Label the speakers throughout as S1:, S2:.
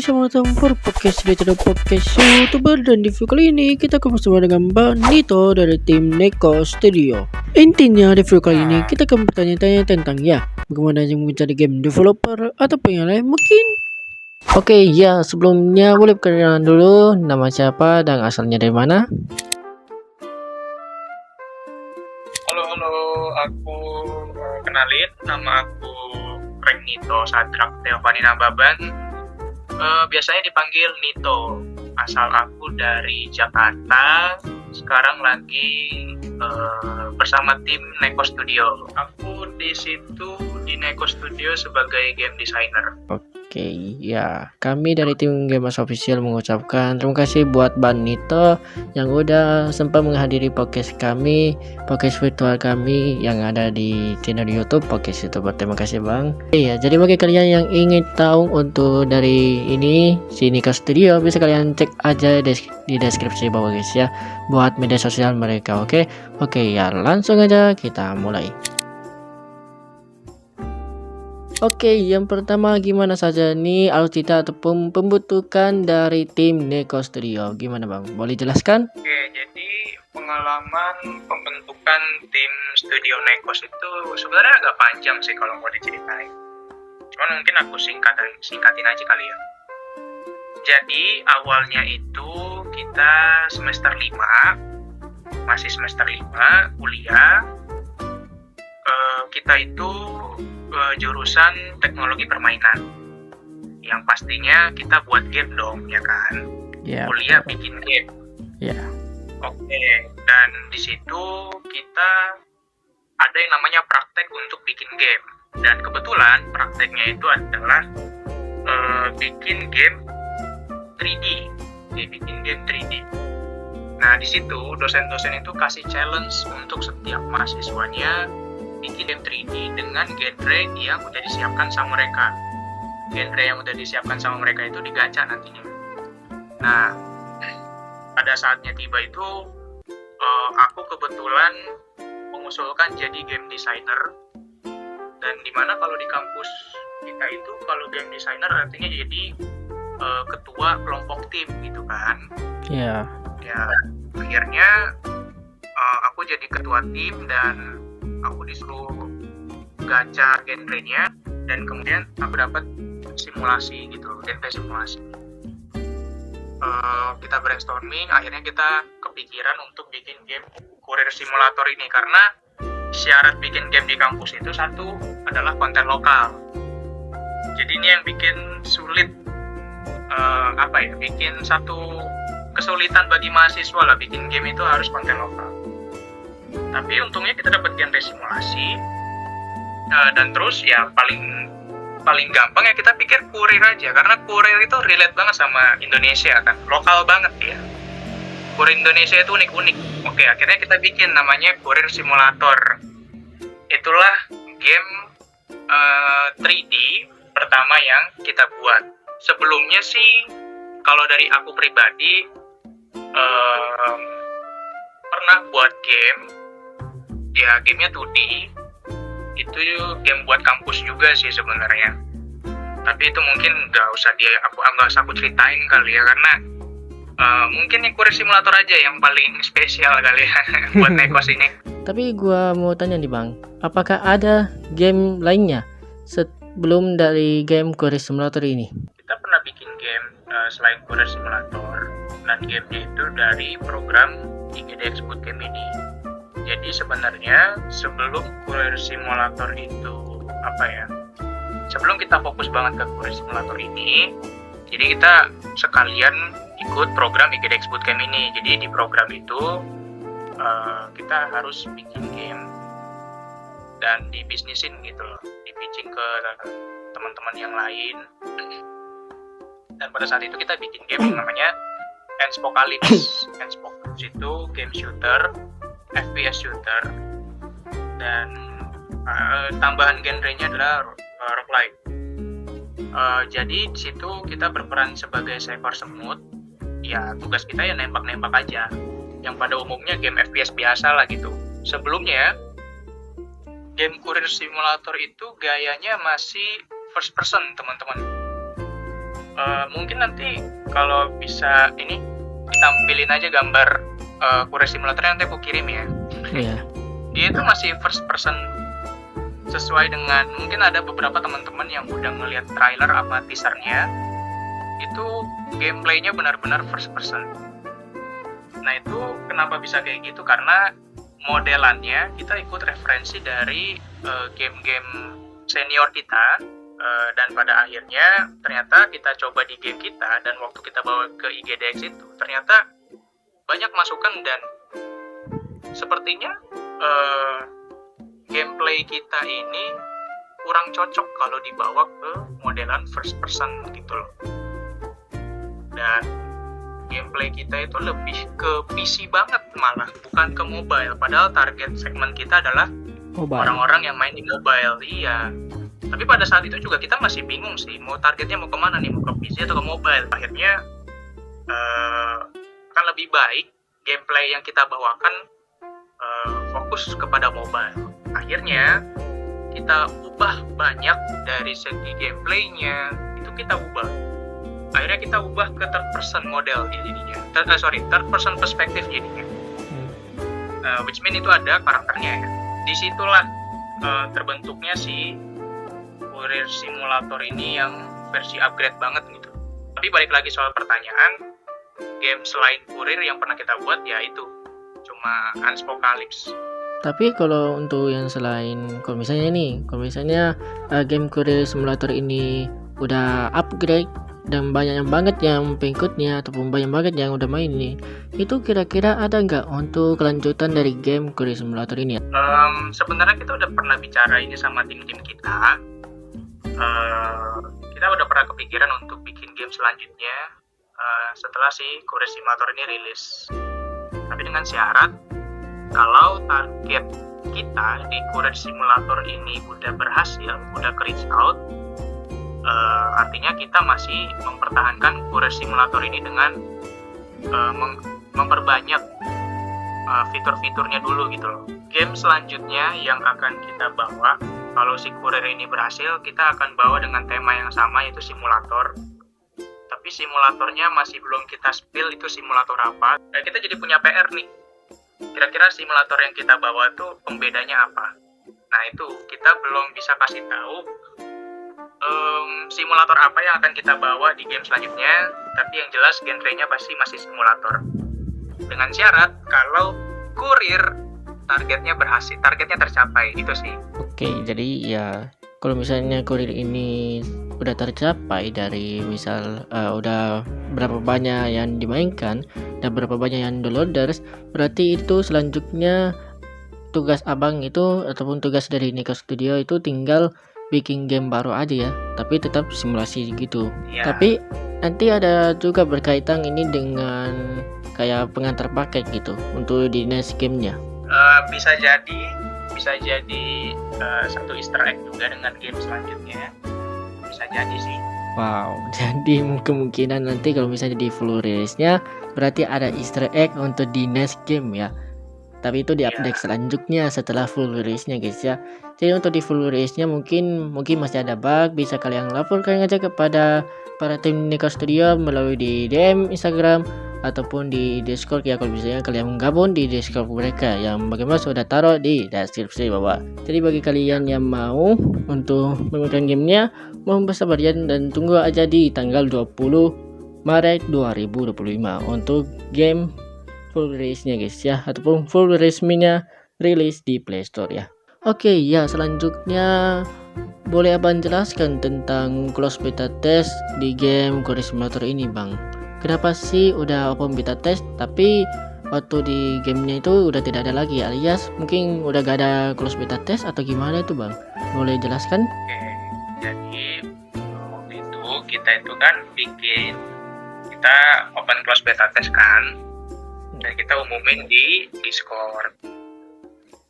S1: selamat datang for podcast dari channel podcast YouTuber. Dan di video kali ini kita akan bersama dengan Mbak Nito dari tim Neko Studio. Intinya di video kali ini kita akan bertanya-tanya tentang bagaimana yang mencari game developer ataupun yang lain mungkin. Oke, sebelumnya boleh perkenalan dulu nama siapa dan asalnya dari mana?
S2: Halo, aku kenalin, nama aku Frank Nito Sadrak Teofani Nababan. Biasanya dipanggil Nito. Asal aku dari Jakarta. Sekarang lagi bersama tim Neko Studio. Aku di situ di Neko Studio sebagai game designer.
S1: Oke, kami dari tim Gamers Official mengucapkan terima kasih buat Bang Nito yang udah sempat menghadiri podcast virtual kami yang ada di channel YouTube podcast YouTuber. Terima kasih Bang. Jadi bagi kalian yang ingin tahu untuk dari si Neko Studio, bisa kalian cek aja di deskripsi bawah guys ya, buat media sosial mereka. Oke, langsung aja kita mulai. Oke, yang pertama gimana saja nih alutsista ataupun pembentukan dari tim Neko Studio? Gimana Bang? Boleh jelaskan?
S2: Oke, jadi pengalaman pembentukan tim studio Nekos itu sebenarnya agak panjang sih kalau mau diceritain. Cuman mungkin aku singkatin aja kali ya. Jadi awalnya itu kita semester 5, masih semester 5 kuliah. Kita itu jurusan teknologi permainan, yang pastinya kita buat game dong, ya kan? Kuliah bikin game. Oke, dan di situ kita ada yang namanya praktek untuk bikin game, dan kebetulan prakteknya itu adalah bikin game 3D, bikin game 3D. Nah, di situ dosen-dosen itu kasih challenge untuk setiap mahasiswanya bikin game 3D dengan genre yang udah disiapkan sama mereka. Genre yang udah disiapkan sama mereka itu digacha nantinya. Nah, pada saatnya tiba itu, aku kebetulan mengusulkan jadi game designer. Dan dimana kalau di kampus kita itu, kalau game designer artinya jadi ketua kelompok tim gitu kan. Ya, akhirnya aku jadi ketua tim dan aku disuruh gacha genrenya, dan kemudian aku dapat simulasi gitu, genre simulasi. Kita brainstorming, akhirnya kita kepikiran untuk bikin game kurir simulator ini, karena syarat bikin game di kampus itu satu adalah konten lokal. Jadi ini yang bikin sulit, bikin satu kesulitan bagi mahasiswa lah, bikin game itu harus konten lokal. Tapi untungnya kita dapat genre simulasi, dan terus paling gampang ya kita pikir kurir aja, karena kurir itu relate banget sama Indonesia kan, lokal banget ya. Kurir Indonesia itu unik-unik. Oke, akhirnya kita bikin namanya kurir simulator. Itulah game 3D pertama yang kita buat. Sebelumnya sih kalau dari aku pribadi pernah buat game. Ya, gamenya 2D, itu game buat kampus juga sih sebenarnya. Tapi itu mungkin nggak usah aku ceritain kali ya, karena mungkin yang kurir simulator aja yang paling spesial kali ya buat Nekos ini.
S1: Tapi gua mau tanya nih Bang, apakah ada game lainnya sebelum dari game kurir simulator ini?
S2: Kita pernah bikin game selain kurir simulator, dan gamenya itu dari program IGDX Bootcamp ini. Jadi sebenarnya sebelum kurir simulator itu sebelum kita fokus banget ke kurir simulator ini, jadi kita sekalian ikut program IGDX Bootcamp ini. Jadi di program itu kita harus bikin game dan dibisnisin gitu loh, dipitching ke teman-teman yang lain. Dan pada saat itu kita bikin game yang namanya Enspocalypse. Enspocalypse itu game shooter, FPS shooter, dan tambahan genrenya adalah roguelike. Jadi di situ kita berperan sebagai cyber semut. Ya, tugas kita ya nembak-nembak aja, yang pada umumnya game FPS biasa lah gitu. Sebelumnya game kurir simulator itu gayanya masih first person teman-teman. Mungkin nanti kalau bisa ini ditampilin aja gambar Courier Simulator yang nanti aku kirim ya.
S1: Iya.
S2: Dia itu masih first person, sesuai dengan mungkin ada beberapa teman-teman yang udah ngelihat trailer sama teasernya, itu gameplaynya benar-benar first person. Nah itu kenapa bisa kayak gitu, karena modelannya kita ikut referensi dari game-game senior kita, dan pada akhirnya ternyata kita coba di game kita, dan waktu kita bawa ke IGDX itu ternyata banyak masukan, dan sepertinya gameplay kita ini kurang cocok kalau dibawa ke modelan first person gitu loh. Dan gameplay kita itu lebih ke PC banget malah, bukan ke mobile. Padahal target segmen kita adalah orang-orang yang main di mobile. Iya. Tapi pada saat itu juga kita masih bingung sih, mau targetnya mau kemana nih, mau ke PC atau ke mobile. Akhirnya akan lebih baik gameplay yang kita bawakan fokus kepada mobile. Akhirnya kita ubah banyak dari segi gameplaynya, itu kita ubah. Akhirnya kita ubah ke third person model jadinya. Third person perspektif jadinya. Which mean itu ada karakternya ya. Disitulah terbentuknya si Courier Simulator ini yang versi upgrade banget gitu. Tapi balik lagi soal pertanyaan, game selain Courier yang pernah kita buat ya itu cuma Unspocalypse.
S1: Tapi kalau untuk yang selain, kalau misalnya game Courier Simulator ini udah upgrade dan banyak banget yang pengikutnya ataupun banyak banget yang udah main nih, itu kira-kira ada nggak untuk kelanjutan dari game Courier Simulator ini?
S2: Sebenarnya kita udah pernah bicara ini sama tim-tim kita. Kita udah pernah kepikiran untuk bikin game selanjutnya setelah si Courier Simulator ini rilis. Tapi dengan syarat kalau target kita di Courier Simulator ini udah berhasil, udah reach out, artinya kita masih mempertahankan Courier Simulator ini dengan memperbanyak fitur-fiturnya dulu gitu loh. Game selanjutnya yang akan kita bawa, kalau si Courier ini berhasil, kita akan bawa dengan tema yang sama, yaitu simulator. Tapi simulatornya masih belum kita spill itu simulator apa. Nah, kita jadi punya PR nih. Kira-kira simulator yang kita bawa tuh pembedanya apa? Nah itu kita belum bisa kasih tahu simulator apa yang akan kita bawa di game selanjutnya. Tapi yang jelas genrenya pasti masih simulator. Dengan syarat kalau Courier targetnya berhasil, targetnya tercapai, itu sih.
S1: Oke, jadi ya kalau misalnya Courier ini udah tercapai dari misal udah berapa banyak yang dimainkan dan berapa banyak yang downloaders, berarti itu selanjutnya tugas abang itu ataupun tugas dari Nika Studio itu tinggal bikin game baru aja ya, tapi tetap simulasi gitu ya. Tapi nanti ada juga berkaitan ini dengan kayak pengantar paket gitu untuk di next gamenya.
S2: Bisa jadi satu Easter egg juga dengan game selanjutnya, bisa jadi sih.
S1: Wow, jadi kemungkinan nanti kalau misalnya di full release-nya berarti ada Easter egg untuk di next game ya. Tapi itu di update selanjutnya setelah full release-nya guys ya. Jadi untuk di full release-nya mungkin masih ada bug, bisa kalian laporkan aja kepada para tim Nika Studio melalui di DM Instagram ataupun di Discord ya, kalau misalnya kalian menggabung di Discord mereka yang bagaimana sudah taruh di deskripsi bawah. Jadi bagi kalian yang mau untuk memainkan gamenya, mohon bersabar dan tunggu aja di tanggal 20 Maret 2025 untuk game full release-nya guys ya, ataupun full resminya rilis di Play Store ya. Oke ya, selanjutnya boleh abang jelaskan tentang close beta test di game Courier Simulator ini bang? Kenapa sih udah open beta test tapi waktu di gamenya itu udah tidak ada lagi, alias mungkin udah gak ada close beta test atau gimana itu bang? Boleh jelaskan?
S2: Oke, jadi waktu itu kita kan kita open close beta test kan, dan kita umumin di Discord.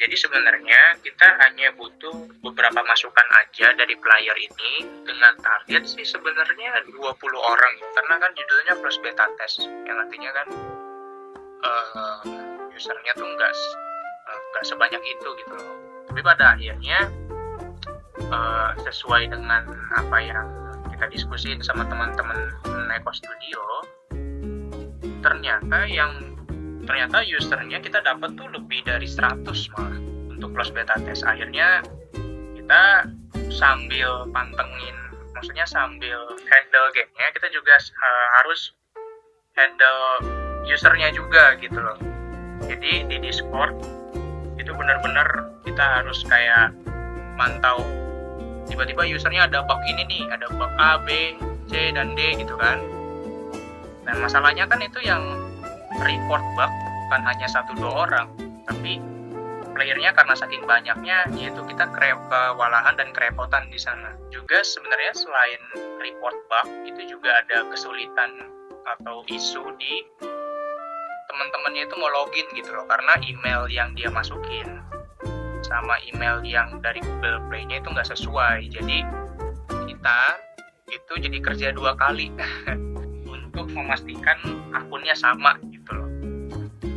S2: Jadi sebenarnya kita hanya butuh beberapa masukan aja dari player ini dengan target sih sebenarnya 20 orang, karena kan judulnya close beta test yang artinya kan usernya tuh nggak sebanyak itu gitu loh. Tapi pada akhirnya sesuai dengan apa yang kita kita diskusiin sama teman-teman Neko Studio, ternyata usernya kita dapat tuh lebih dari 100 malah untuk close beta test. Akhirnya kita sambil pantengin, maksudnya sambil handle gamenya, kita juga harus handle usernya juga gitu loh. Jadi di Discord itu benar-benar kita harus kayak mantau, tiba-tiba usernya ada bug ini nih, ada bug A, B, C, dan D gitu kan. Nah masalahnya kan itu yang report bug bukan hanya 1-2 orang, tapi playernya karena saking banyaknya, yaitu kita kewalahan dan kerepotan di sana. Juga sebenarnya selain report bug, itu juga ada kesulitan atau isu di teman-temannya itu mau login gitu loh, karena email yang dia masukin sama email yang dari Google Play-nya itu nggak sesuai. Jadi kita itu jadi kerja 2 kali untuk memastikan akunnya sama gitu loh.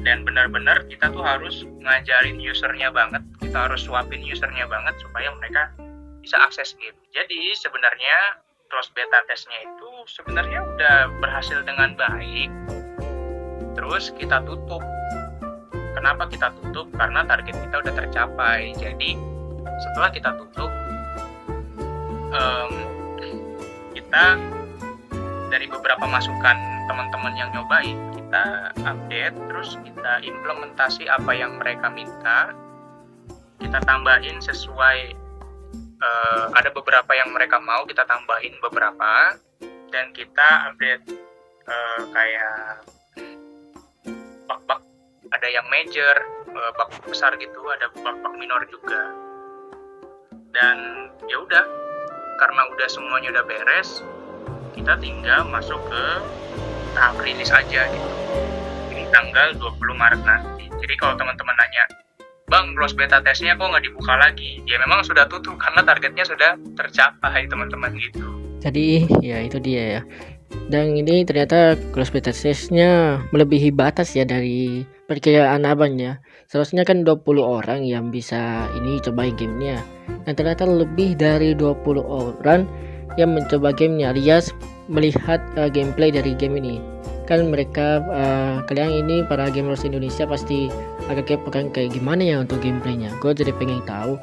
S2: Dan benar-benar kita tuh harus ngajarin usernya banget, kita harus suapin usernya banget supaya mereka bisa akses game. Jadi sebenarnya close beta testnya itu sebenarnya udah berhasil dengan baik. Terus kita tutup. Kenapa kita tutup? Karena target kita udah tercapai. Jadi setelah kita tutup, kita dari beberapa masukan teman-teman yang nyobain, kita update, terus kita implementasi apa yang mereka minta, kita tambahin sesuai, ada beberapa yang mereka mau, kita tambahin beberapa, dan kita update kayak bug-bug, ada yang major, bug besar gitu, ada bug minor juga. Dan ya udah, karena udah semuanya udah beres, kita tinggal masuk ke tahap rilis aja gitu. Ini tanggal 20 Maret nanti. Jadi kalau teman-teman nanya, Bang, close beta testnya kok nggak dibuka lagi? Ya memang sudah tutup karena targetnya sudah tercapai teman-teman gitu.
S1: Jadi ya itu dia ya. Dan ini ternyata close beta testnya melebihi batas ya dari perkiraan abang ya. Seharusnya kan 20 orang yang bisa ini cobain gamenya. Dan ternyata lebih dari 20 orang yang mencoba gamenya alias melihat gameplay dari game ini. Kan mereka kalian ini para gamers Indonesia pasti agak kepo kan kayak gimana ya untuk gameplaynya. Gue jadi pengen tahu.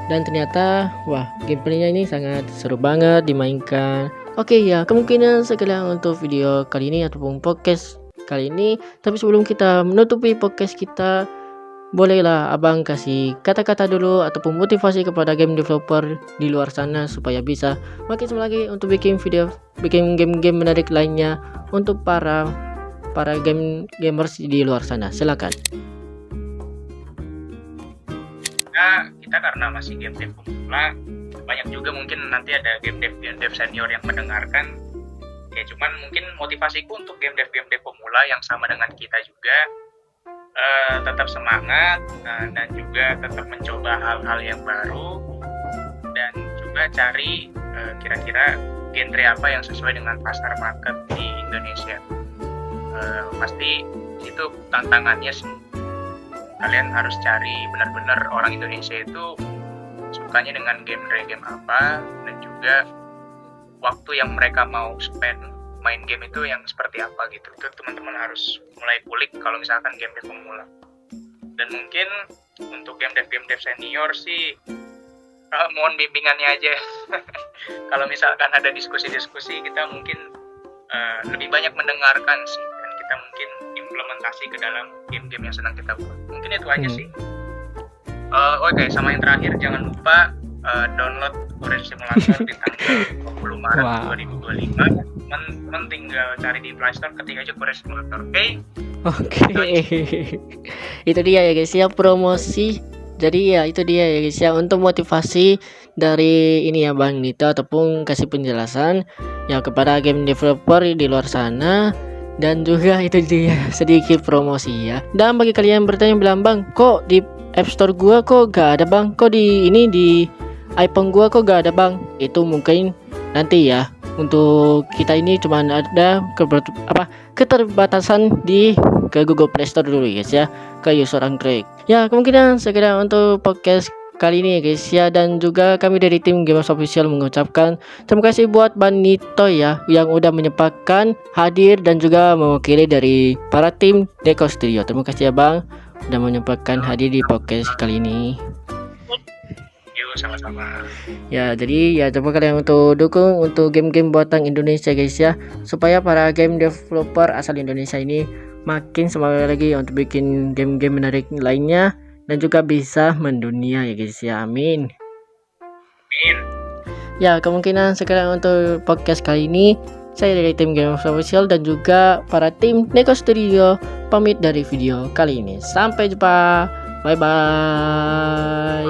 S1: Dan ternyata wah, gameplaynya ini sangat seru banget dimainkan. Oke ya, kemungkinan sekian untuk video kali ini ataupun podcast kali ini. Tapi sebelum kita menutupi podcast kita, bolehlah abang kasih kata-kata dulu ataupun motivasi kepada game developer di luar sana supaya bisa makin semangat lagi untuk bikin game-game menarik lainnya untuk para gamers di luar sana. Silakan.
S2: Nah, kita karena masih game dev pemula, banyak juga mungkin nanti ada game dev senior yang mendengarkan. Ya cuman mungkin motivasiku untuk game dev pemula yang sama dengan kita juga, tetap semangat dan juga tetap mencoba hal-hal yang baru, dan juga cari kira-kira genre apa yang sesuai dengan pasar market di Indonesia. Pasti itu tantangannya sih. Kalian harus cari benar-benar orang Indonesia itu sukanya dengan game apa, dan juga waktu yang mereka mau spend main game itu yang seperti apa gitu. Itu teman-teman harus mulai kulik kalau misalkan game dev pemula. Dan mungkin untuk game dev senior sih mohon bimbingannya aja. Kalau misalkan ada diskusi-diskusi, kita mungkin lebih banyak mendengarkan sih, dan kita mungkin implementasi ke dalam game-game yang sedang kita buat. Mungkin itu aja sih. Oke, sama yang terakhir jangan lupa download Courage Simulator di tanggal 20 Maret 2025. Teman-teman tinggal cari di Play Store, ketik aja Courage Simulator. Oke.
S1: Itu dia ya guys ya, promosi. Jadi ya itu dia ya guys ya, untuk motivasi dari ini ya Bang Nito ataupun kasih penjelasan ya kepada game developer di luar sana. Dan juga itu dia sedikit promosi ya. Dan bagi kalian yang bertanya bilang, Bang, kok di App Store gua kok gak ada Bang? Kok di iPhone gua kok gak ada Bang? Itu mungkin nanti ya. Untuk kita ini cuma ada keterbatasan ke Google Play Store dulu guys ya, ke user Android. Ya kemungkinan sekedar untuk podcast kali ini ya guys ya. Dan juga kami dari tim Gamers Official mengucapkan terima kasih buat Bang Nito ya yang udah menyempatkan hadir dan juga mewakili dari para tim Neko Studio. Terima kasih ya Bang udah menyempatkan hadir di podcast kali ini.
S2: Sama-sama.
S1: Ya, jadi ya coba kalian untuk dukung untuk game-game buatan Indonesia guys ya, supaya para game developer asal Indonesia ini makin semangat lagi untuk bikin game-game menarik lainnya dan juga bisa mendunia ya guys ya. Amin.
S2: Amin.
S1: Ya, kemungkinan sekarang untuk podcast kali ini saya dari tim Gamers Official dan juga para tim Neko Studio pamit dari video kali ini. Sampai jumpa. Bye bye.